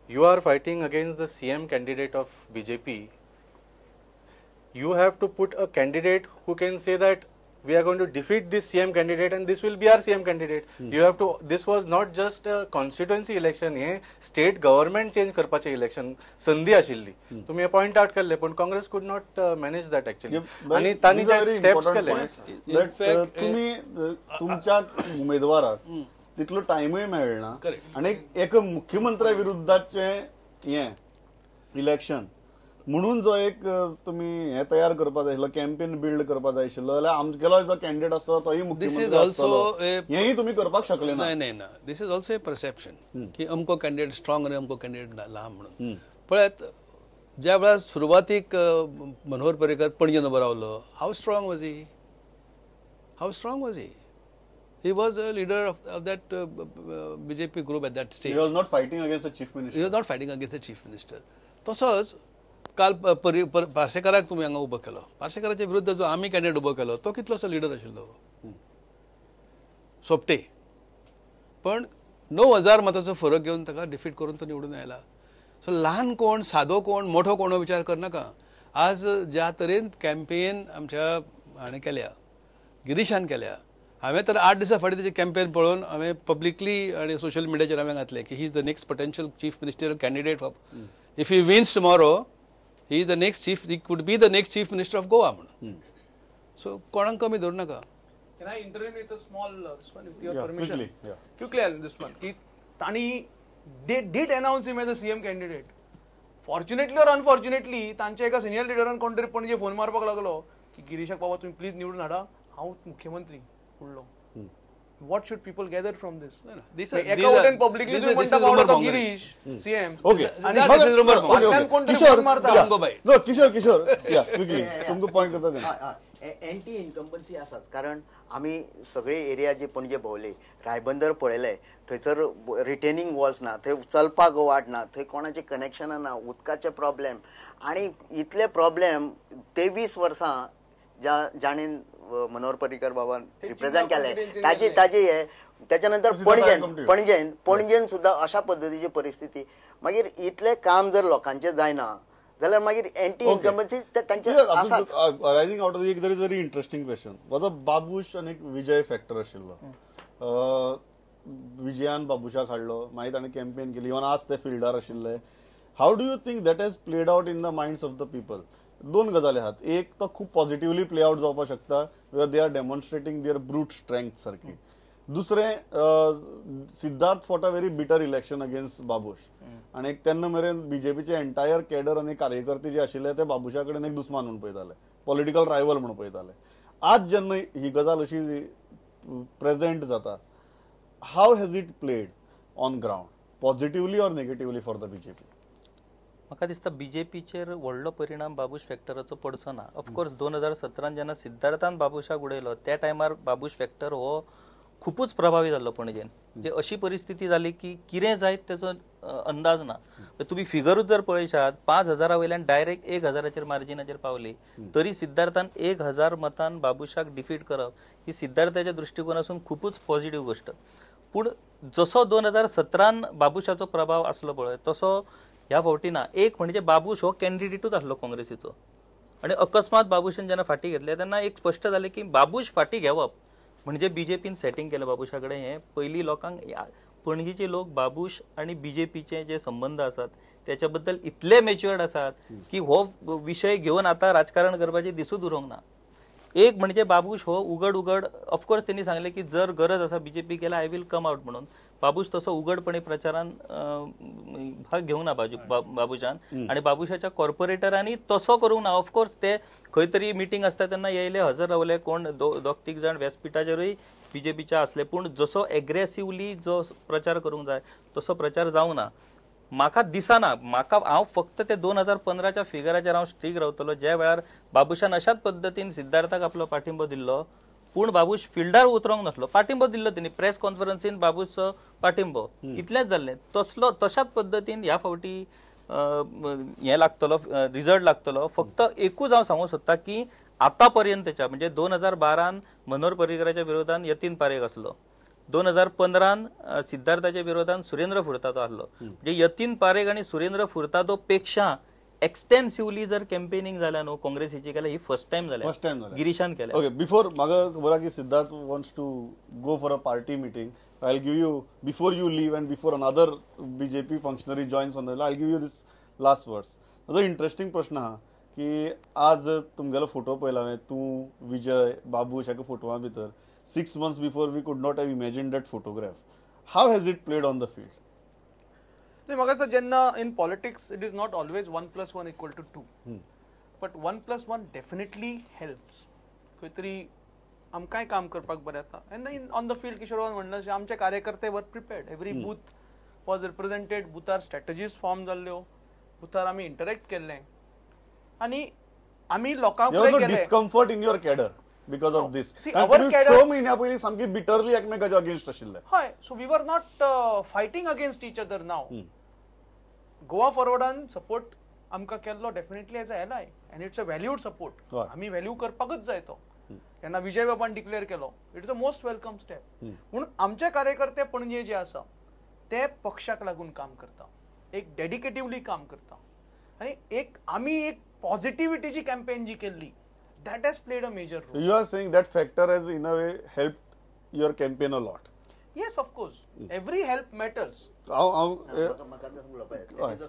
you are fighting against the CM candidate of BJP. You have to put a candidate who can say that we are going to defeat this CM candidate and this will be our CM candidate. You have to, this was not just a constituency election, हे state government change करपाचे election संधी आशिल्ली. तुम्ही point out केले, पण Congress could not manage that actually. आणि तानी जे steps केले. तुम्ही तुमच्या उमेदवाराक तितलो टाइमय मेळना आणि एक मुख्यमंत्र्या विरुद्धाचे हे इलेक्शन म्हणून जो एक तुम्ही हे तयार करपाक जाय आशिल्लो कॅम्पेन बिल्ड करपाक जाय आशिल्लो जाल्यार आमगेलो जो कॅन्डिडेट आसलो तोही मुख्यमंत्री आसतलो हेही तुम्ही करपाक शकले ना. नाही ना, दिस इज ऑल्सो ए परसेप्शन की अमको कॅन्डिडेट स्ट्रॉंग आणि अमको कॅन्डिडेट ल्हान म्हणून. पळयात ज्या वेळार सुरवातीक मनोहर पर्रीकर पणजेन उबो रावलो, how strong was he? How strong was he? He was a leader of that BJP group at that stage. He was not fighting against the chief minister. He was not fighting against the chief minister. तसोच काल पार्सेकाराक तुम्ही हांगा उबो केलो, पार्सेकाराच्या विरुद्ध जो आमी candidate उबो केलो तो कितलोसो लिडर आशिल्लो? सोपटे. पण 9,000 मताचो फरक घेवन ताका डिफीट करून तो निवडून आयला. सो ल्हान कोण, सादो कोण, मोठो कोण विचार करनाका. आज ज्या तरेन कॅम्पेन आमच्या हाणें केल्या, गिरीशान केल्या, हांवें तर 8 दिसां फाटीं तेजें कॅम्पेन पळोवन हांवें पब्लिकली आनी सोशल मिडियाचेर हांवें घातलें की he is the next potential chief ministerial candidate of, if he wins tomorrow he is the next chief, he could be the next chief minister of Goa म्हणून. सो कोणाक कमी धरू नाका. Can I intervene with a small this one with your permission? Quickly on this one. की ताणी they did announce him as a CM candidate. Fortunately or unfortunately तांच्या एका senior लिडरान कोण तरी पणजे फोन मारपाक लागलो की गिरीशाक बाबा तुम्ही प्लीज निवडून हाडा, हांव मुख्यमंत्री उरलो. What should people gather from this? This is publicly doing Girish CM. Okay. And this is rumor. Kishore तुमको पॉइंट करता ते एंटी इनकम्बन्सी आसाच. कारण आमी सगळे एरिया जे पणजे भोवले, रायबंदर पळयले, थंयसर रिटेनिंग वॉल्स ना, थंय चलपाक वाट ना, थंय कोणाचे कनेक्शनां ना, उदकाचे प्रॉब्लेम आणि इतले प्रॉब्लेम 23 वर्सां जाणेन मनोहर पर्रीकर बाबा रिप्रेझेंट केले ताजे हे. त्याच्यानंतर पणजेन सुद्धा अशा पद्धतीची परिस्थिती. मागीर इतले काम जर लोकांचे जायना जाल्यार मागीर एंटी इनकम्बन्सी तांचे रायझिंग आउट ऑफ एक there is very interesting question. Was a Babush आनी विजय फॅक्टर आशिल्लो. विजयान बाबुशाक हाडलो, मागीर ताणें कॅम्पेन केली, इवन आज ते फिल्डार आशिल्ले. How do you think that has played out in the minds of the people? दोन गजाली आहात. एक तो खूप पॉझिटिव्हली प्ले आउट जावपाक शकता, because they are demonstrating their brute strength सारखी. दुसरें, Siddharth fought a very bitter election against Babush आणि तेन्ना मेरेन बीजेपीचे एंटायर कॅडर आणि कार्यकर्ते जे आशिल्ले ते बाबुशा कडेन एक दुस्मान म्हणून पळयताले, पॉलिटिकल रायवल म्हणून पळयताले. आज जेन्ना ही गजाल अशी प्रेझेंट जाता, how has it played on ground, positively or negatively for the BJP? म्हाका दिसता बीजेपीचेर व्हडलो परिणाम बाबूश फॅक्टराचो पडचो ना. ऑफकोर्स 2017 जेन्ना सिद्धार्थान बाबुशाक उडयलो त्या टायमार बाबूश फॅक्टर हो खूपच प्रभावी जाल्लो पणजेन. म्हणजे अशी परिस्थिती जाली की कितें जायत तेचो अंदाज ना. तुम्ही फिगरूच जर पळयशात 5,000 वयल्यान डायरेक्ट 1,000 मार्जिनाचेर पावली, तरी सिद्धार्थान 1,000 मतान बाबुशाक डिफीट करप ही सिद्धार्थाच्या दृष्टिकोनासून खूपच पॉझिटिव्ह गोष्ट. पूण जसो 2017 बाबुशाचो प्रभाव आसलो पळय तसो ह्या फावटी ना. एक म्हणजे बाबूश हो कॅन्डिडेटूच आसलो काँग्रेसीचो आणि अकस्मात बाबूशान जेन्ना फाटी घेतले तेन्ना एक स्पश्ट जालें की बाबूश फाटी घेवप म्हणजे बीजेपीन सेटिंग केलं बाबूशा कडेन. हे पयलीं लोकांक पणजीचे लोक बाबूश आणि बीजेपीचे जे संबंध आसात त्याच्या बद्दल इतले मॅच्युअर्ड आसात की हो विषय घेऊन आता राजकारण करपाचे दिसूच उरोंक ना. एक म्हणजे बाबूश हो उघड ऑफकोर्स त्यांनी सांगले की जर गरज असा बीजेपी केला आय विल कम आउट म्हणून. बाबूश तसो उघडपणे प्रचारान भाग घेवंक ना बाबूशान आणि बाबूशाच्या कॉर्पोरेटरांनी तसो करूंक ना. ऑफकोर्स ते खंय तरी मिटींग आसता तेन्ना येयले, हजर रावले, कोण 2-3 जण व्यासपीठाचेरूय बीजेपीच्या असले, पूण जसो एग्रेसिव्हली जो प्रचार करूंक जाय तसो प्रचार जावंक ना. म्हाका दिसना, हांव फक्त ते 2015च्या फिगराचेर हांव स्टीक रावतलो ज्या वेळार बाबूशान अशाच पद्दतीन सिद्धार्थाक आपलो पाठिंबो दिल्लो, पूण बाबूश फिल्डार उतरोंक नासलो. पाठिंबो दिल्लो तेणी प्रेस कॉन्फरन्सीन, बाबूशचो पाठिंबो इतलेंच जाल्लें. तशाच पद्दतीन ह्या फावटी हे लागतलो, रिझल्ट लागतलो. फक्त एकूच हांव सांगूंक सोदता की आतापर्यंतच्या म्हणजे 2012 मनोहर पर्रीकराच्या विरोधात यतीन पारेख आसलो, 2015 सिद्धार्थाच्या विरोधात सुरेंद्र फुर्तादो आसलो. म्हणजे यतीन पारेख आणि सुरेंद्र फुर्तादो पेक्षा एक्सटेन्सिव्हली जर कॅम्पेनिंग झाल्या न्हू काँग्रेसीची केल्या ही फर्स्ट टाइम झाल्या गिरीशान केल्या. ओके, बिफोर म्हाका खबर आहा की Siddharth wants to go for a party meeting. I'll give you, before you leave and before another BJP functionary joins on the, I'll give you this last words. जो interesting प्रश्न हा की आज तुमगेलो फोटो पळयला हांवें, तूं विजय बाबूश ह्या फोटोवा भितर 6 months before we could not have imagined that photograph. How has it played on the field? म्हाका दिसता जेन्ना in politics it is not always 1+1 = 2, but 1+1 definitely helps. खंय तरी आमकांय काम करपाक बरें जाता. And on the field Kishore म्हणलें अशें आमचे कार्यकर्ते वर prepared. Every booth was represented. बुथार स्ट्रॅटेजीज फॉर्म जाल्ल्यो, बुथार आमी इंटरॅक्ट केल्लें आनी आमी लोकांक discomfort in your cadre because of this. 6 म्हयन्या पयलीं सामकी बिटरली एकमेकाच्या अगेन्स्ट आशिल्ले. हय, so we were not fighting against each other now. Goa फॉरवर्डान support आमकां केल्लो डेफिनेटली एज अ एलाय end it's a valued support. आमी व्हॅल्यू करपाकूच जाय तो. जेन्ना विजय बाबान डिक्लेअर केलो it's a most welcome step. म्हणून आमचे कार्यकर्ते पणजे जे आसा ते पक्षाक लागून काम करता, एक डेडिकेटिवली काम करता आनी एक आमी एक पॉझिटिव्हिटीची कॅम्पेन जी केल्ली that has played a major role. You are saying that factor has in a way helped your campaign a lot. Yes, of course, every help matters.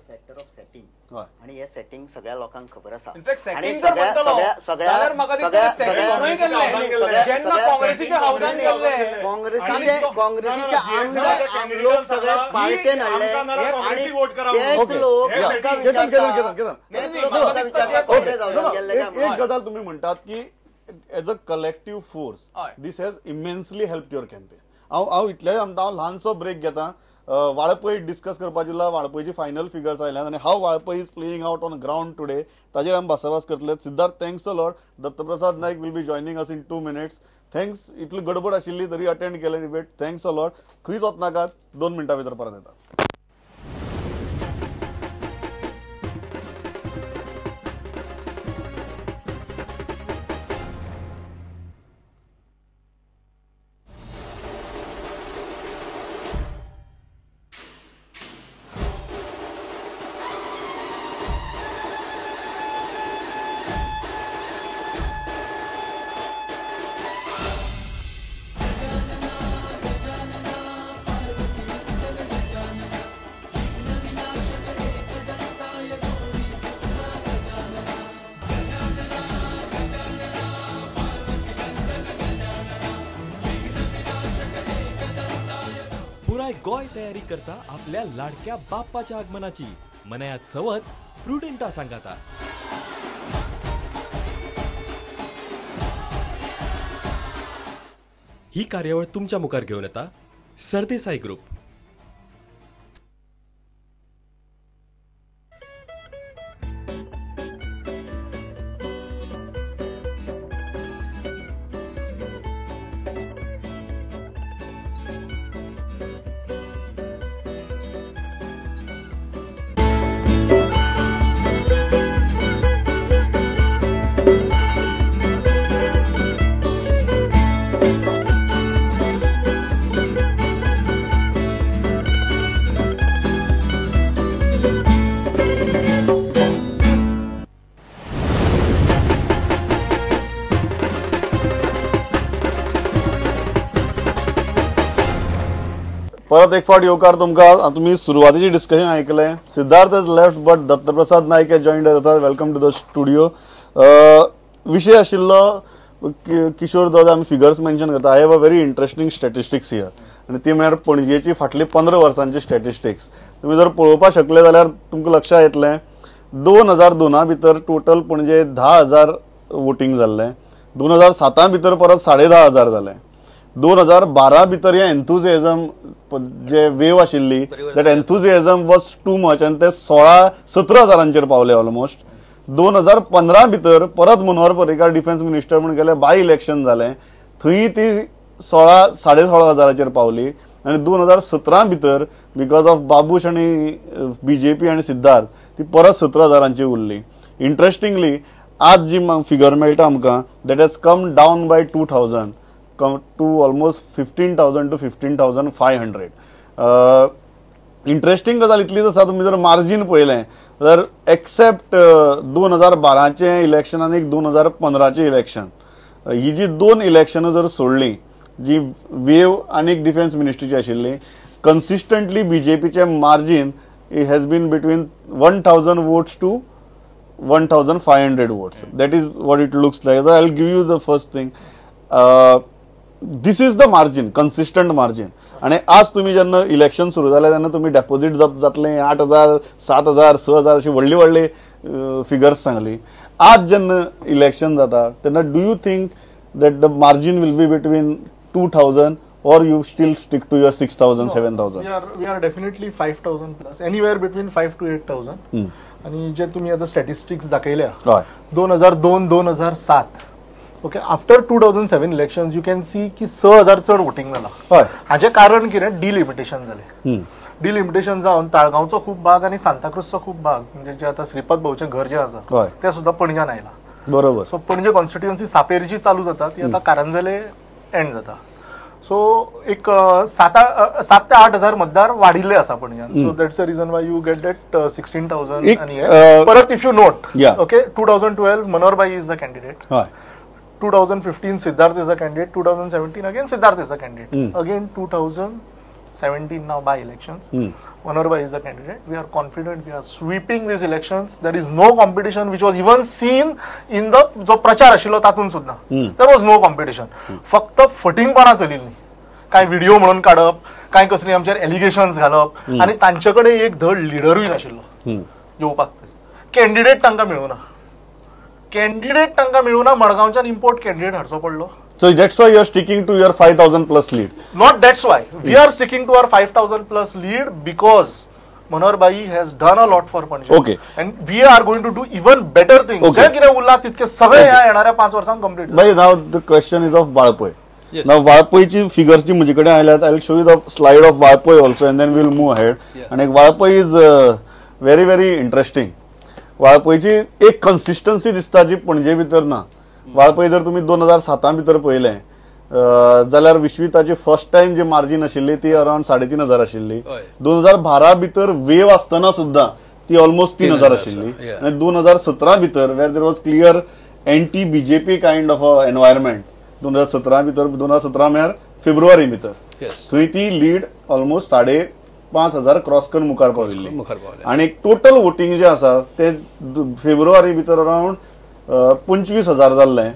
Factor of setting आणि हे सेटिंग सगळ्या लोकांक खबर आसा. In fact setting जर म्हणटलो जाल्यार म्हाका दिसता सेटिंग कोणूय केल्लें. जेन्ना काँग्रेसीच्या हावजान केल्लें, काँग्रेसीचे आमदार लोक सगळे पार्टेन हाडले आणि तेच लोक एक गजाल तुम्ही म्हणटात की as a collective force this has immensely helped your campaign. हांव इतलें हांव ल्हानसो ब्रेक घेता. वाळपय डिस्कस करपाची उरला. वाळपयची फायनल फिगर्स आयल्यात आनी हाव Valpoi is playing out on ground today ताजेर आमी भासाभास करतले. Siddharth, thanks a lot. Dattaprasad Naik will be joining us in 2 minutes. Thanks. इतली गडबड आशिल्ली तरी अटेंड केलें डिबेट. Thanks a lot. खंयच वचनाकात, 2 मिनटां भितर परत येता. पुराय गोय तयारी करता आपल्या लाडक्या बाप्पाच्या आगमनाची. मनायात चवथ प्रुडेंटा सांगाता. ही कार्यावळ तुमच्या मुखार घेऊन येता सरदेसाई ग्रुप. परत एक फावट येवकार तुमकां. तुम्ही सुरवातीचे डिस्कशन ऐकलें. Siddharth has left but Dattaprasad Naik has joined us. Welcome to the studio. विशय आशिल्लो किशोर दादा आमी फिगर्स मेन्शन करता. I have a very interesting statistics here आनी ती म्हळ्यार पणजेची फाटली 15 वर्सांची स्टॅटिस्टिक्स. तुम्ही जर पळोवपाक शकले जाल्यार तुमकां लक्षात येतलें 2002 भितर टोटल पणजे 10,000 वोटिंग जाल्लें. 2007 भितर परत 10,500 जालें. 2012 भितर हे एन्थुजियाझम जे वेव आशिल्ली दॅट एन्थुजियाझम वॉज टू मच आनी ते 16-17 हजारांचेर पावले ऑलमोस्ट. 2015 भितर परत मनोहर पर्रीकार डिफेन्स मिनिस्टर म्हणून गेले. बाय इलेक्शन जालें, थंय ती 16-16.5 हजाराचेर पावली आनी 2017 भितर बिकॉज ऑफ बाबूश आनी बीजेपी आनी सिद्धार्थ ती परत 17 हजारांची उरली. इंटरेस्टिंगली आज जी फिगर मेळटा आमकां that has come down by 2000. come to almost 15,000 to 15,500. Interesting गजाल इतलीच आसा, तुम्ही जर मार्जिन पळयलें जाल्यार एक्सेप्ट 2012चे इलेक्शन आनी 2015चे इलेक्शन, ही जी दोन इलेक्शनां जर सोडली, जी वेव आनी डिफेन्स मिनिस्ट्रीची आशिल्ली, कन्सिस्टंटली बीजेपीचे margin has been between 1,000 votes to 1,500 votes. That is what it looks like. I'll give you the first thing. This is the margin, consistent margin. आणि आज तुम्ही जेन्ना इलेक्शन सुरू जालें तेन्ना तुम्ही डेपोजीट जप्त जातलें 8,000, 7,000, 6,000 अशी व्हडली व्हडली फिगर्स सांगली. आज जेन्ना इलेक्शन जाता तेन्ना do you think that the margin will be between 2,000 or you still stick to your 6,000, 7,000? We are definitely 5,000 plus, anywhere between 5,000 to 8,000. आणि जे तुम्ही आता स्टॅटिस्टिक्स दाखयल्या 2002, 2007, okay, after 2007 elections you can see की 6,000 चड वोटिंग जाला. हाचे कारण कितें, डिलिमिटेशन जालें. डिलिमिटेशन जावन ताळगांवचो खूप भाग आणि सांताक्रूजचो खूप भाग, म्हणजे जे आता श्रीपद भाऊचे घर जे आसा ते सुद्धा पणज्यान आयला. बरोबर. सो पणजे कॉन्स्टिट्युएन्सी सापेरीची चालू जाता, ती आता कारंजले एंड जाता. सो एक 7 ते 8,000 मतदार वाढिल्ले आसा पणज्यान. So that's the reason why you get that 16,000. आणि परत if you note, okay, 2012 Manohar भाई is the candidate, 2015 Siddharth is a candidate, 2017 again Siddharth is a candidate, again 2017 now by elections, Manor Bhai is the candidate. We are confident we are sweeping these elections. There is no competition which was even seen in the जो प्रचार आशिल्लो तातून सुद्धा there was no competition. फक्त फटिंगपणा चलिल्ली, काय video म्हणून काढप, काय कसली आमचेर एलिगेशन्स घालप, आणि तांच्याकडे एक धड लिडरूय नाशिल्लो येवपाक. कॅन्डिडेट तांकां मेळूना, मडगांवच्यान इम्पोर्ट कॅन्डिडेट हाडचो पडलो. So that's why you are sticking to your 5,000 plus lead. Not that's why. We are sticking to our 5,000 plus lead because Manohar Bhai has done a lot for Punjab. Okay. And we are going to do even better things. Okay. जे कितें उरला तितके सगळे ह्या येणाऱ्या 5 वर्षांत complete. Bhai, now the question is of Valpoy. Yes. Now Valpoyची figures जी मुझे कडेन आयल्यात, I will show you the slide of Valpoy also and then we will move ahead. And Valpoy is very very interesting. वाळपयची एक consistency दिसता जी पणजे भितर ना. वाळपय जर तुम्ही 2007 भितर पळयलें जाल्यार विश्विताची फर्स्ट टाइम जी मार्जिन आशिल्ली ती अराउंड 3,500 आशिल्ली. 2012 भितर वेव आसतना सुद्धा ती ऑलमोस्ट 3,000 आशिल्ली. आणि 2017 भितर where there was clear anti BJP kind of a environment. 2017 भितर, 2017 म्हळ्यार फेब्रुवारी भितर थंय ती लीड ऑलमोस्ट 5,500 क्रॉस करून मुखार पाविल्ली. आणि टोटल वोटिंग जे आसा ते फेब्रुवारी भितर अराउंड 25,000 जाल्लें,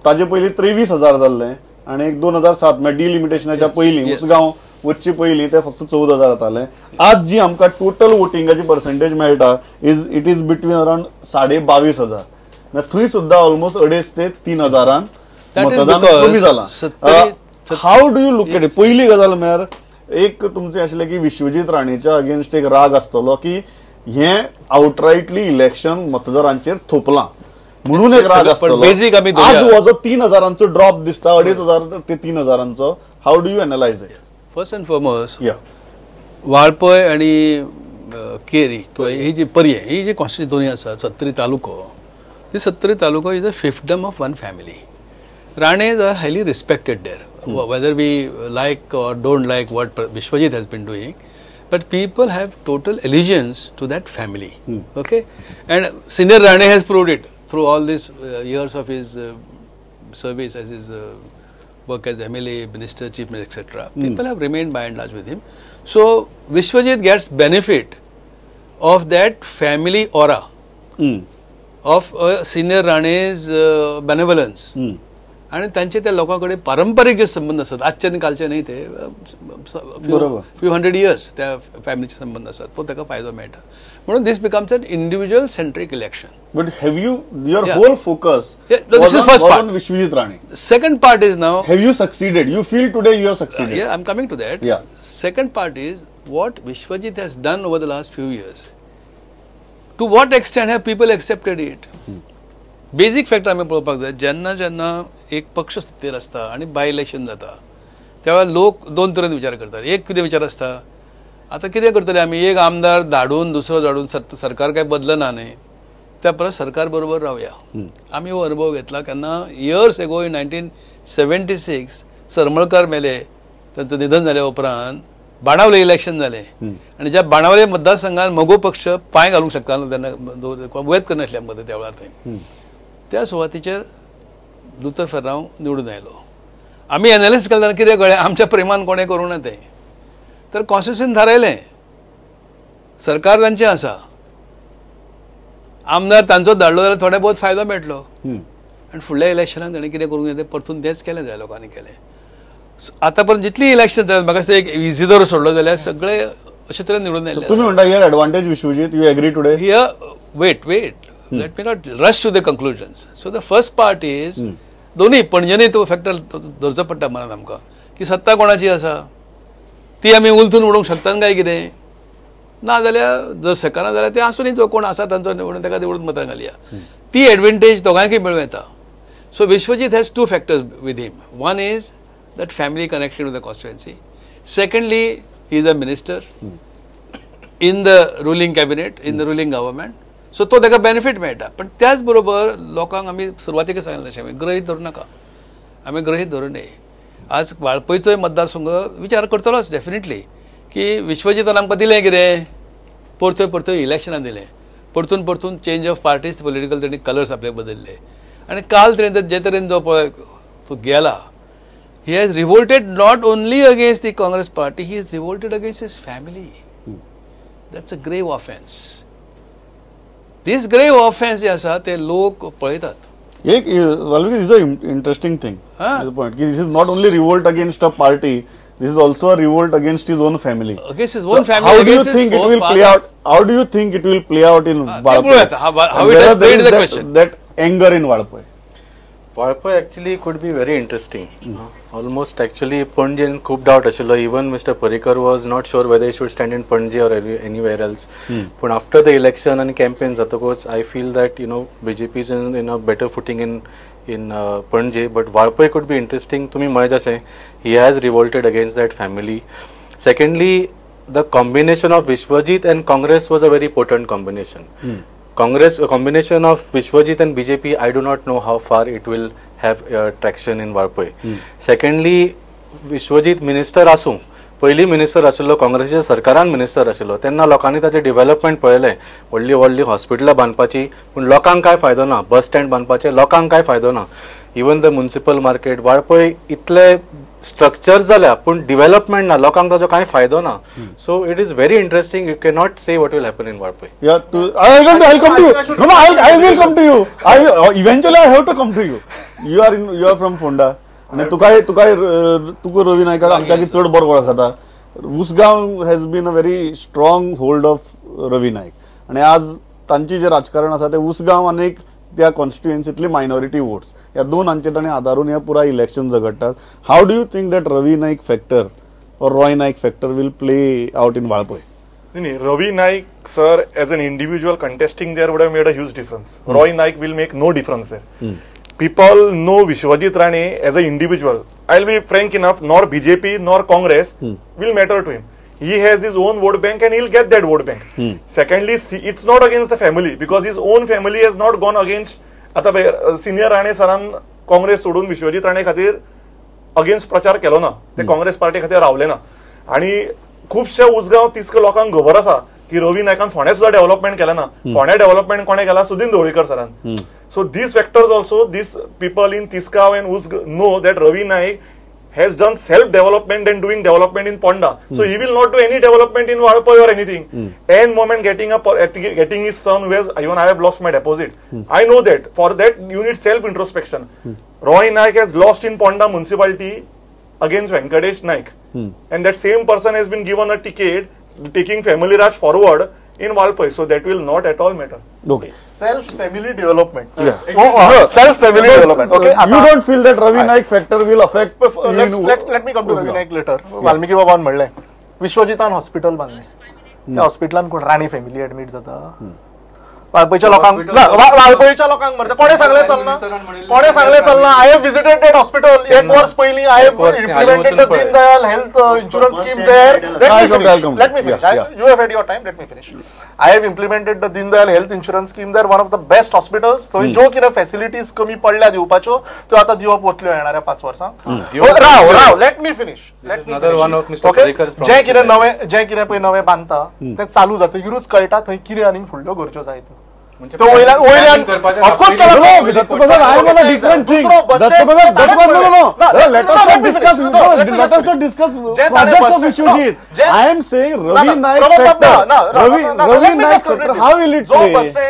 ताजे पयलीं 23,000 जाल्लें, आणि 2007 म्हणजे डिलिमिटेशनाच्या पयलीं उसगांव वचचे पयलीं ते फक्त 14,000 जाताले. आज जी आमकां टोटल वोटिंगाची पर्सेंटेज मेळटा इट इज बिटवीन अराउंड 22,500. थंय सुद्धा ऑलमोस्ट 2.5 ते 3,000 मतदान कमी जाला. How do you look at it? पहिली गजाल म्हळ्यार एक तुमचे आशिल्लें की विश्वजीत राणेच्या अगेन्स्ट एक राग आसतलो की हे आउटराइटली इलेक्शन मतदारांचेर थोपलां म्हणून एक राग आसतलो. आज हो जो 3,000 ड्रॉप दिसता, 2,500 ते 3,000. How do you analyse it? First and foremost Valpoi आणि केरी किंवा ही जी पर्ये, ही जी कॉन्स्टिट्युएन्सी दोन्ही आसा, सत्तरी तालुको, ती सत्तरी तालुको is a fiefdom of one family. Ranes are highly respected there, whether we like or don't like what Vishwajit has been doing, but people have total allegiance to that family. Okay, and Senior Rane has proved it through all these years of his service as his work as MLA, Minister, Chief Minister, etc. People have remained by and large with him. So Vishwajit gets benefit of that family aura of Senior Rane's benevolence. आणि त्यांचे त्या लोकांकडे पारंपरिक जे संबंध असतात, आजचे आणि कालचे नाही, ते फ्यू 100 years त्या फॅमिलीचे संबंध असतात, तो त्याचा फायदा मेळटा. म्हणून this becomes an individual centric election. But have you your whole focus this is first part. Vishwajit Rane. Second part is now have you succeeded? You feel today you have succeeded? Yeah, I'm coming to that. Second part is what Vishwajit has done over the last few years. To what extent have people accepted it? Basic fact आम्ही पळोवपाक जाय. जेन्ना जेन्ना एक पक्ष सत्तेर आसता आणि बाय इलेक्शन जाता तेव्हा लोक दोन तरेन विचार करतात. एक कितें विचार आसता, आतां कितें करतले आमी, एक आमदार धाडून दुसरो धाडून सरकार काय बदलना न्ही, त्या परस सरकार बरोबर रावया. आमी हो अनुभव घेतला केन्ना इयर्स एगो इन 76 सरमळकर मेले, तांचं निधन जाल्या उपरांत बाणावले इलेक्शन जालें आनी ज्या बाणावले मतदारसंघात मगो पक्ष पांय घालूंक शकतालो तेन्ना वैत करनासल्या मदत त्या वेळार थंय. त्या सुवातीचेर लुथर फेर्रांव निवडून आयलो. आमी एनालिसीस केलें जाल्यार कितें कळ्ळें, आमच्या प्रेमान कोणें करूं ना तें. तर कॉन्स्टिट्युशन थारायलें सरकार तांचें आसा, आमदार तांचो धाडलो जाल्यार थोडे बहुत फायदो मेळटलो. आनी फुडल्या इलेक्शनाक ताणें कितें करूंक जाय तें परतून तेंच केलें जाय लोकांनी केलें. आतां पर्यंत जितली इलेक्शन जाल्यात म्हाका दिसता एक इझिदर सोडलो जाल्यार सगळे अशे तरेन निवडून आयले. तुम्ही म्हणटा here advantage Vishwajit, you agree today? Wait let me not rush to the conclusions. So the first part is दोन्ही पणजेनूय तो फॅक्टर धरचो पडटा मनात आमकां की सत्ता कोणाची आसा ती आमी उलथून उडोवंक शकतात काय कितें ना जाल्यार जर सकना जाल्यार ते आसूनी जो कोण आसा तांचो निवडून ताका निवडून मतां घालया. ती एडवांटेज दोगांयकय मेळूं येता. So Vishwajit has two factors with him. One is that family connection with the constituency. Secondly, he is a minister in the ruling cabinet, in the ruling government. So तो ताका बेनिफीट मेळटा. पण त्याच बरोबर लोकांक आमी सुरवातेक सांगलें तशें ग्रहीत धरूं नाका, आमी ग्रहीत धरूं नये. आज वाळपयचोय मतदारसंघ विचार करतलोच डेफिनेटली की विश्वजीतान आमकां दिलें कितें, परतूय इलेक्शनां दिलें, परतून चेंज ऑफ पार्टीज पॉलिटिकल तेणी कलर्स आपले बदलले. आनी काल तरेन जे तरेन जो पळय तो गेला, he has revolted not only against the Congress party, he has revolted against his family. That's a grave offense. This grave offense जे आसा ते लोक पळयतात. एक this is an interesting thing. The point this is not only revolt against a party, this is also a revolt against his own family. Against his own family. How do you think it will play out? How do you think it will play out in Valapoi? How it has played the question. That anger in Valapoi. Valapoi actually could be very interesting. Almost actually Panjin खूप doubt आशिल्लो. Even Mr. Parrikar was not sure whether he should stand in Panje or anywhere else. But after the election and campaign जातकच I feel that BJP is in a better footing in Panje. But Valapoi could be interesting. तुम्ही म्हळे जशें he has revolted against that family. Secondly, the combination of Vishwajit and Congress was a very potent combination. Congress, a combination of Vishwajit and BJP, I do not know how far it will have traction in Valapoi. Secondly, Vishwajit minister आसूं, पयली minister आशिल्लो, काँग्रेसच्या सरकारान minister आशिल्लो, तेन्ना लोकांनी ताचे development पळयलें, व्हडली हॉस्पिटलां बांदपाची, पूण लोकांक काय फायदो ना. बस स्टँड बांदपाचे लोकांक काय फायदो ना. Even the municipal market Valpoi इतले स्ट्रक्चर जाल्या पूण डेव्हलपमेंट ना, लोकांक ताचो कांय फायदो ना. So it is very interesting. You can not say what will happen in Valpoi. I'll come to you. No, I will come to you. Eventually I have to come to you. You are from Fonda. आणि तुका रवी नायकाक आमच्याकी चड बरो वळखता. Usgaon has been a very strong hold of Ravi Naik आणि आज तांची जे राजकारण आसा ते उसगांव आनी त्या कॉन्स्टिट्युएन्सीतली मायनॉरिटी वोट्स ह्या दोन हांचे ताणें आदारून हे पुराय इलेक्शन झगडटात. How do you think that Ravi Naik factor और Roy Naik factor will play out in Valpoi? Ravi Naik, sir, as an individual contesting there would have made a huge difference. Roy Naik will make no difference there. People know Vishwajit Rane as an individual. I'll be frank enough, nor BJP nor Congress will matter to him. He has his own vote bank and he'll get that vote bank. Secondly, it's not against the family because his own family has not gone against. आता senior Rane सरान काँग्रेस सोडून विश्वजीत राणे खातीर against प्रचार केलो ना, ते Congress party खातीर रावले ना. आणि खुबशे उसगांव तिस्क लोकांक खबर आसा की रवी नायकान फोंड्या सुद्धा डेव्हलपमेंट केलें ना. फोंड्या डेव्हलपमेंट कोणे केला? सुदीन ढवळीकर सरान. So these factors also, these people in Tiskav and Usg know that Ravi Naik has done self-development and doing development in Ponda. So he will not do any development in Valapoi or anything. And moment getting his son, who has, even I have lost my deposit. I know that. For that you need self-introspection. Roy Naik has lost in Ponda municipality against Venkatesh Naik. And that same person has been given a ticket taking family Raj forward in Valapoi. So that will not at all matter. Okay. Self-family development. Yeah. Self-family development. Okay. You don't feel that Ravi Naik factor will affect? Let me come to Ravi Naik later. Valmiki बाबान म्हणलें विश्वजितान hospital बांदलें. त्या हॉस्पिटलान कोण राणी family admit जाता. वाळपयच्या लोकांक वाळपयच्या लोकांक मरता कोणे सांगले चलना I have visited that hospital 1 वर्ष पयलीं I have implemented the Deendayal health insurance scheme there let me finish you have had your time let me finish I have implemented the Deendayal health insurance scheme there one of the best hospitals थंय ज्यो कितें facilities कमी पडल्या दिवपाच्यो त्यो आतां दिवप वतल्यो येणाऱ्या 5 वर्सां राव लेट मी फिनिश जे कितें पळय नवें बांदता तें चालू जातकीरूच कळटा थंय कितें आनी फुडल्यो गरज्यो जाय त्यो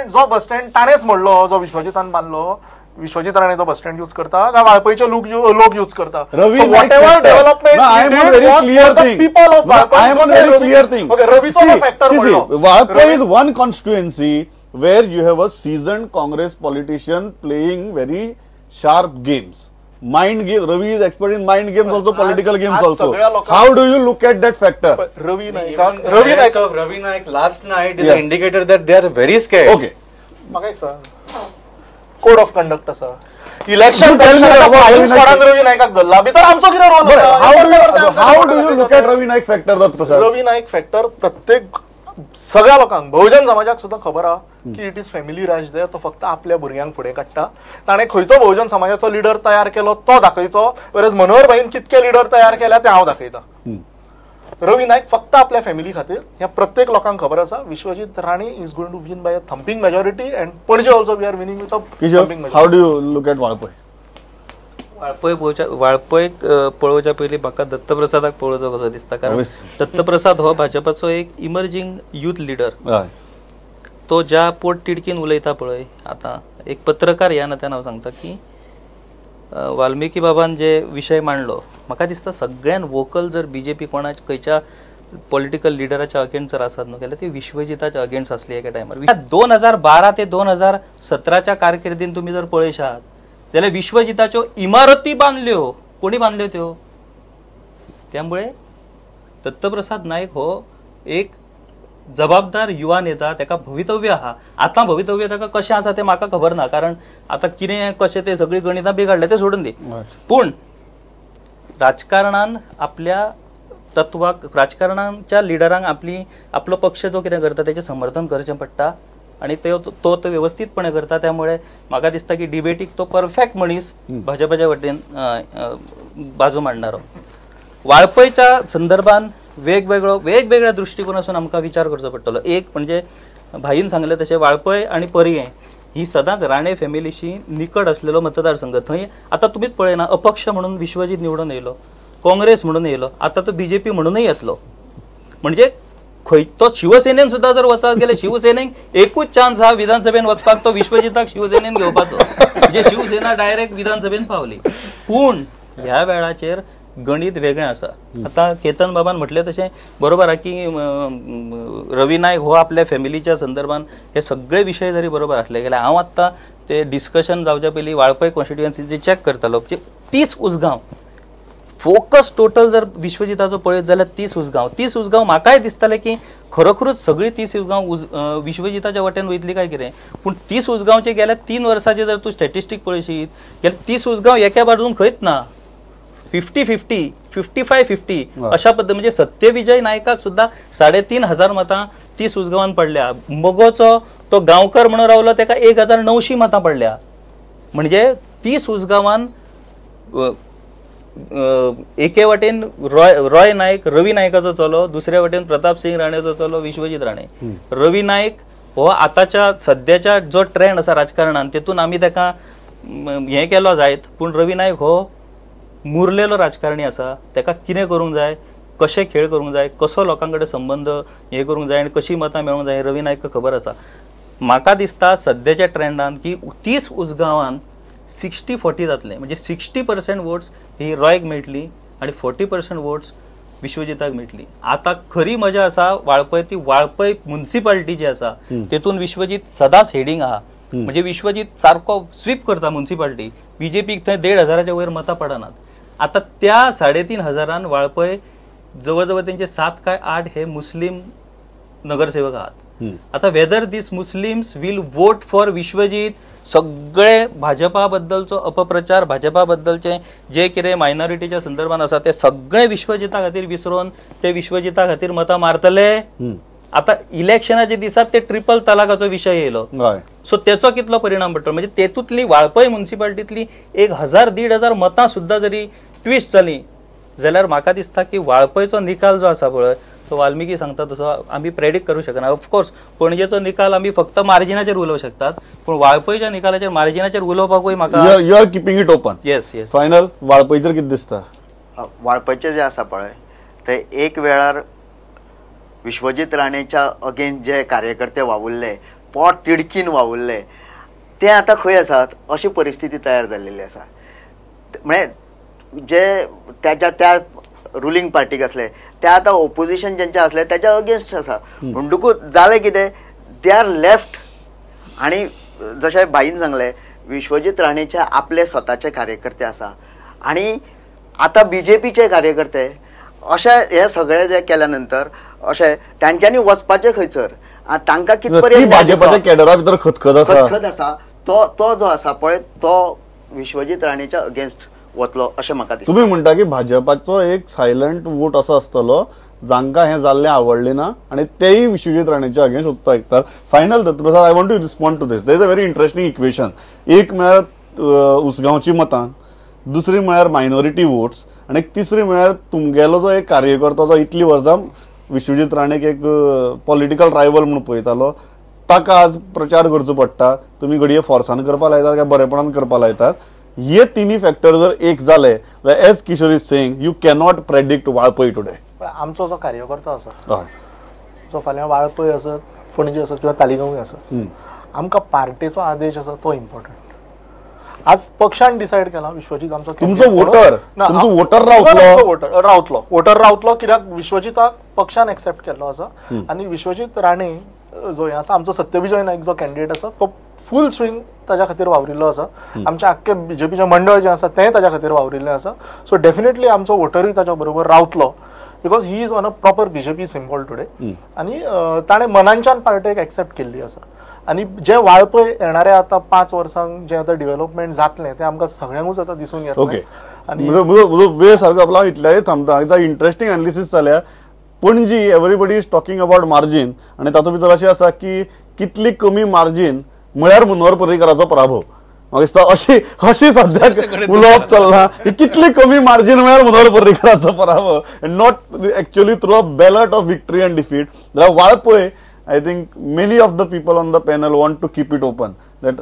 जो बस स्टँड ताणेच म्हणलो जो विश्वजितान बांदलो विश्वजित राणे तो बस स्टँड यूज करता काय वाळपयचे लोक यूज करता Valpoi is one constituency where you have a seasoned Congress politician playing very sharp games. Mind game. Ravi is expert in mind games also, political games also. How do you look at that factor? Ravi Naik last night is an indicator that they are very scared. Okay. Maka ek sir. Code of conduct sir. Election Ravi Naikak धरला भितर आमचो कितें role आसा? How do you look at Ravi Naik factor Datt Prasad? Ravi Naik factor प्रत्येक सगळ्या लोकांक बहुजन समाजाक सुद्धा खबर आहा की इट इज फॅमिली राज दे तो फक्त आपल्या भुरग्यांक फुडें काडटा ताणें खंयचो बहुजन समाजाचो लिडर तयार केलो तो दाखयचो वेरज मनोहर भाईन कितके लिडर तयार केल्या ते हांव दाखयता रवी नाईक फक्त आपल्या फॅमिली खातीर ह्या प्रत्येक लोकांक खबर आसा Vishwajit Rane is going to win by a thumping majority and Panaji also we are winning with a thumping majority. How do you look at Valpoi? Valpoi पळोवच्या पयलीं म्हाका दत्तप्रसादाक पळोवचो कसो दिसता कारण दत्तप्रसाद हो भाजपाचो एक इमर्जिंग युथ लिडर. तो ज्या पोट तिडकीन उलयता पळय आतां एक पत्रकार ह्या नात्यान हांव सांगता की वाल्मिकी बाबान जे विशय मांडलो म्हाका दिसता सगळ्यान वोकल जर बीजेपी कोणाच्या खंयच्या पॉलिटिकल लिडराच्या अगेन्स्ट जर आसत न्हू जाल्यार ती विश्वजिताच्या अगेन्स्ट आसली एका टायमार. 2012 ते 2017च्या कारकिर्दीन तुमी जर पळयशात जाल्यार विश्वजिताच्यो इमारती बांदल्यो कोणी बांदल्यो त्यो. त्यामुळे दत्तप्रसाद नाईक हो एक जबाबदार युवा नेता ताका भवितव्य आहा. आतां भवितव्य ताका कशें आसा तें म्हाका खबर ना कारण आतां कितें कशें तें सगळीं गणितां बिघडलें तें सोडून दी. पूण राजकारणान आपल्या तत्वाक राजकारणाच्या लिडरांक आपलो पक्ष जो कितें करता तेचें समर्थन करचें पडटा आणि तो व्यवस्थितपणे करता. त्यामुळे म्हाका दिसता की डिबेटीक तो परफेक्ट मनीस भाजपाच्या वटेन बाजू मांडणारो. वाळपयच्या संदर्भान वेगवेगळ्या दृष्टिकोनासून आमकां विचार करचो पडटलो. एक म्हणजे भाईन सांगले तशें वाळपय आनी परये ही सदांच राणे फॅमिलीशी निकट असलेलो मतदारसंघ. थंय आतां तुमीच पळयना अपक्ष म्हणून विश्वजीत निवडून येयलो, काँग्रेस म्हणून येयलो, आतां तो बीजेपी म्हणूनय येतलो. म्हणजे तो शिवसेनेन सुद्धा जर वचत गेले शिवसेनेक एकूच चान्स हा विधानसभेन वचपाक तो विश्वजिताक शिवसेनेन घेवपाचो म्हणजे शिवसेना डायरेक्ट विधानसभेन पावली. पूण ह्या वेळाचेर गणित वेगळें आसा. आतां केतन बाबान म्हटलें तशें बरोबर आहा की रवी नाईक हो आपल्या फॅमिलीच्या संदर्भान हे सगळे विशय जरी बरोबर आसले जाल्यार हांव आत्तां ते डिस्कशन जावच्या पयलीं वाळपय कॉन्स्टिट्युएन्सीचे चॅक करतालो. 30 उसगांव फोकस टोटल जर विश्वजिताचो पळयत जाल्यार 30 उसगांव म्हाकाय दिसतालें की खरोखरूच सगळीं 30 उसगांव विश्वजिताच्या वटेन वयतली काय कितें. पूण 30 उसगांवचे गेल्या 3 वर्सांचे जर तूं स्टॅटिस्टीक पळयशीत जाल्यार 30 उसगांव एका बाजून खंयच ना. 50-50 55-50 अशा पद्दतीन म्हणजे सत्यविजय नायकाक सुद्धा 3,500 मतां 30 उसगांवान पडल्या. मोगोचो तो गांवकर म्हणून रावलो ताका 1,900 मतां पडल्या. म्हणजे 30 उसगांवान एके वटेन रॉय नाईक रवी नायकाचो चलो, दुसऱ्या वटेन प्रताप सिंग राणेचो चलो विश्वजीत राणे. रवी नाईक हो आतांच्या सध्याच्या जो ट्रेंड आसा राजकारणान तेतून आमी ताका हें केलो जायत. पूण रवी नाईक हो मुरलेलो राजकारणी आसा. ताका कितें करूंक जाय, कशें खेळ करूंक जाय, कसो लोकां कडेन संबंध हे करूंक जाय आनी कशी मतां मेळोवंक जाय रवी नाईक खबर आसा. म्हाका दिसता सद्याच्या ट्रेंडान की 30 उसगांवान 60-40 जातले. म्हणजे 60% वोट्स ही रॉयक मेळटली आणि 40% वोट्स विश्वजिताक मेळटली. आता खरी मजा आसा वाळपय ती वाळपय म्युनिसिपालिटी जी आसा तेतून विश्वजीत सदांच हेडिंग आहा. म्हणजे विश्वजीत सारको स्वीप करता म्युनिसिपालिटी. बीजेपीक थंय 1,500च्या वयर मतां पडनात. आता त्या 3,500 वाळपय जवळ जवळ त्यांचे 7 काय 8 हे मुस्लिम नगरसेवक आहात. आता whether these Muslims will vote for Vishwajit, सगळे भाजपा बद्दलचो अपप्रचार, भाजपा बद्दलचे जे कितें मायनॉरिटीच्या संदर्भात आसा ते सगळे विश्वजिता खातीर विसरून ते विश्वजिता खातीर मतां मारतले. आता इलेक्शनाच्या दिसात ते ट्रिपल तलाकाचो विषय येयलो, सो तेचो कितलो परिणाम पडटलो. म्हणजे तेतूंतली वाळपय म्युनिसिपालिटींतली 1000-1500 मतां सुद्धा जरी ट्विस्ट जाली जाल्यार म्हाका दिसता की वाळपयचो निकाल जो आसा पळय तो वाल्मिकी सांगता तसो आमी प्रेडिक्ट करूं शकना. ऑफकोर्स पणजेचो निकाल आमी फक्त मार्जिनाचेर उलोवंक शकतात, पण वाळपयच्या निकालाचेर मार्जिनाचेर उलोवपाकूय म्हाका you are keeping it open. Yes yes. Final वाळपयचेर कितें दिसता? वाळपयचे जे आसा पळय ते एक वेळार विश्वजीत राणेच्या अगेन्स्ट जे कार्यकर्ते वावुरले, पोट तिडकीन वावुरले, ते आता खंय आसात अशी परिस्थिती तयार जाल्लेली आसा. म्हणजे जे त्या रुलिंग पार्टीक असले ते आता ओपोजिशन ज्यांचे असले त्याच्या अगेन्स्ट आसा. म्हणटकूच जालें कितें, दे आर लेफ्ट. आणि जशें भाईन सांगले विश्वजीत राणेचे आपले स्वताचे कार्यकर्ते आसा आणि आता बीजेपीचे कार्यकर्ते अशें हे सगळे जे केल्या नंतर अशें तांच्यांनी वचपाचें खंयसर तांकां कितपर्यंत भाजपाच्या कॅडरा भितर खतखत आसा तो जो आसा पळय तो विश्वजीत राणेच्या अगेन्स्ट वतलो अशें म्हाका दिसता. तुम्ही म्हणटा की भाजपाचो एक सायलंट वोट असो आसतलो जांकां हें जाल्लें आवडलें ना आणि तेही विश्वजीत राणेच्या अगेन्स्ट वचपाक शकतात. Final Dattaprasad, I want to respond to this. There is a very interesting equation. एक म्हळ्यार उसगांवची मतां, दुसरी म्हळ्यार मायनॉरिटी वोट्स आणि तिसरी म्हळ्यार तुमगेलो जो एक कार्यकर्तो जो इतली वर्सां विश्वजीत राणेक एक पॉलिटिकल रायवल म्हणून पळयतालो ताका आज प्रचार करचो पडटा. तुमी घडये फोर्सान करपा लायतात काय बरेपणान करपा लायतात. हे तिनी फॅक्टर जर एक जाले जाल्यार as Kishore is saying you cannot predict Valpoi today. आमचो जो कार्यकर्तो आसा जो फाल्यां वाळपय आसत, पणजे आसत किंवा तालिगांवूय आसत, आमकां पार्टीचो आदेश आसा तो इम्पॉर्टंट. आज पक्षान डिसायड केला विश्वजीत आमचो तुमचो वोटर रावतलो कित्याक विश्वजिताक पक्षान एक्सेप्ट केल्लो आसा आणि विश्वजीत राणे जो हे आसा आमचो सत्यविजय नाईक जो कॅन्डिडेट आसा तो फूल स्विंग ताच्या खातीर वावरिल्लो आसा. आमचे आख्खे बीजेपीचे मंडळ जे आसा तें ताच्या खातीर वावरिल्लें आसा. सो डेफिनेटली आमचो वोटरूय ताच्या बरोबर रावतलो because he is on a proper BJP symbol today. आणि ताणें मनांच्यान पार्टेक एक्सेप्ट केल्ली आसा. आणि जे वाळपय येणाऱ्या आता 5 वर्सांक जे आता डेव्हलपमेंट जातलें ते आमकां सगळ्यांकूच आता दिसून येतलें. ओके, म्हजो वेळ सारको आपला इतल्याय थांबता. एकदा इंटरेस्टिंग एनालिसीस जाल्या. Panaji everybody is talking about margin आणि तातूंत भितर अशें आसा की कितली कमी मार्जीन म्हळ्यार मनोहर पर्रीकाराचो पराभव. म्हाका दिसता अशी सद्याक उलोवप चल्ला की कितली कमी मार्जीन म्हळ्यार मनोहर पर्रीकाराचो पराभव, not actually through a ballot of victory and defeat. जाल्यार Valpoi I think many of the people on the panel want to keep it open. That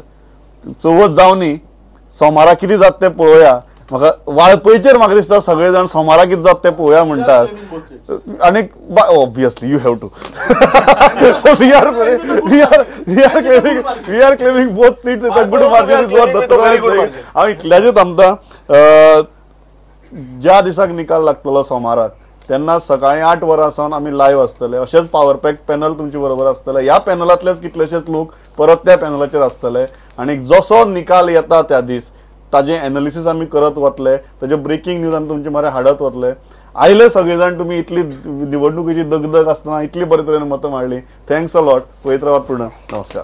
Chavath जावनी सोमारा कितें जाता तें पळोवया. म्हाका वाळपयचेर म्हाका दिसता सगळे जाण सोमारा कितें जाता तें पळोवया म्हणटात. आनी obviously you have to. So we are claiming both seats. It's a good margin is what Dattara is saying. हांव इतल्याचेर थांबता. ज्या दिसाक निकाल लागतलो सोमाराक तेन्ना सकाळी 8 वरांसावन आमी लायव्ह आसतले. अशेंच पावर पॅक पॅनल तुमचे बरोबर आसतले. ह्या पॅनलांतलेच कितलेशेच लोक परत त्या पॅनलाचेर आसतले आणि जसो निकाल येता त्या दीस ताजें एनालिसीस आमी करत वतले. ताजे ब्रेकिंग न्यूज आमी तुमचे म्हऱ्या हाडत वतले. आयले सगळे जाण तुमी इतली निवडणुकीची दगदग आसतना इतली बरे तरेन मतां मारली. Thanks a lot. पळयत रावात पूर्ण. नमस्कार.